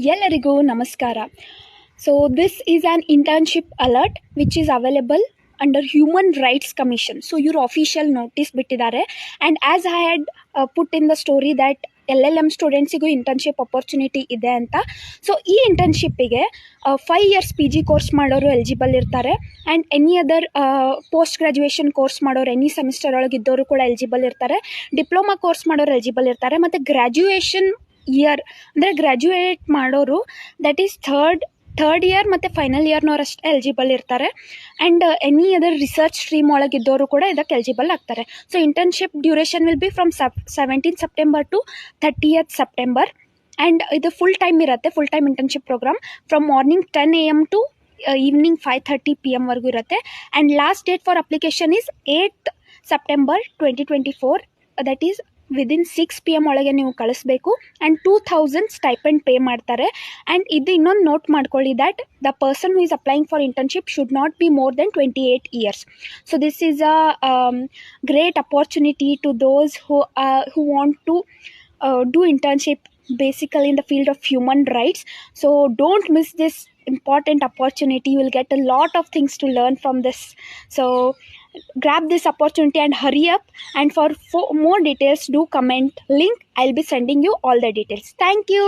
ಎಲ್ಲರಿಗೂ ನಮಸ್ಕಾರ. So this is an internship alert which is available under human rights commission. So ಇವರು official notice ಬಿಟ್ಟಿದ್ದಾರೆ. And as I had put in the story that LLM ಸ್ಟೂಡೆಂಟ್ಸಿಗೂ internship opportunity ಇದೆ ಅಂತ. So ಈ ಇಂಟರ್ನ್ಶಿಪ್ಪಿಗೆ 5 years PG course ಮಾಡೋರು eligible ಇರ್ತಾರೆ. And any other post graduation course ಮಾಡೋರು ಎನಿ ಸೆಮಿಸ್ಟರ್ ಒಳಗಿದ್ದವರು ಕೂಡ ಎಲಿಜಿಬಲ್ ಇರ್ತಾರೆ. ಡಿಪ್ಲೊಮಾ ಕೋರ್ಸ್ ಮಾಡೋರು ಎಲಿಜಿಬಲ್ ಇರ್ತಾರೆ. ಮತ್ತು ಗ್ರ್ಯಾಜುಯೇಷನ್ ಇಯರ್ ಅಂದರೆ ಗ್ರ್ಯಾಜುಯೇಟ್ ಮಾಡೋರು ದಟ್ ಈಸ್ ಥರ್ಡ್ ಇಯರ್ ಮತ್ತು ಫೈನಲ್ ಇಯರ್ನವ್ರಷ್ಟು ಎಲಿಜಿಬಲ್ ಇರ್ತಾರೆ. And any other research stream ಒಳಗಿದ್ದವರು ಕೂಡ ಇದಕ್ಕೆ ಎಲಿಜಿಬಲ್ ಆಗ್ತಾರೆ. So internship duration will be from 17 September to 30th September. And ಇದು ಫುಲ್ ಟೈಮ್ ಇರುತ್ತೆ. Full time internship program from morning 10 AM to evening 5:30 PM ವರೆಗೂ ಇರುತ್ತೆ. And last date for application is 8th September 2024. That is within 6 PM ಒಳಗೆ ನೀವು ಕಳಿಸ್ಬೇಕು. And 2000 stipend pay ಮಾಡ್ತಾರೆ. And ಇದು ಇನ್ನೊಂದು ನೋಟ್ ಮಾಡ್ಕೊಳ್ಳಿ that the person who is applying for internship should not be more than 28 years. So this is a great opportunity to those who want to do internship basically in the field of human rights. So don't miss this important opportunity. You will get a lot of things to learn from this. So grab this opportunity and hurry up. And for more details, do comment link. I'll be sending you all the details. Thank you.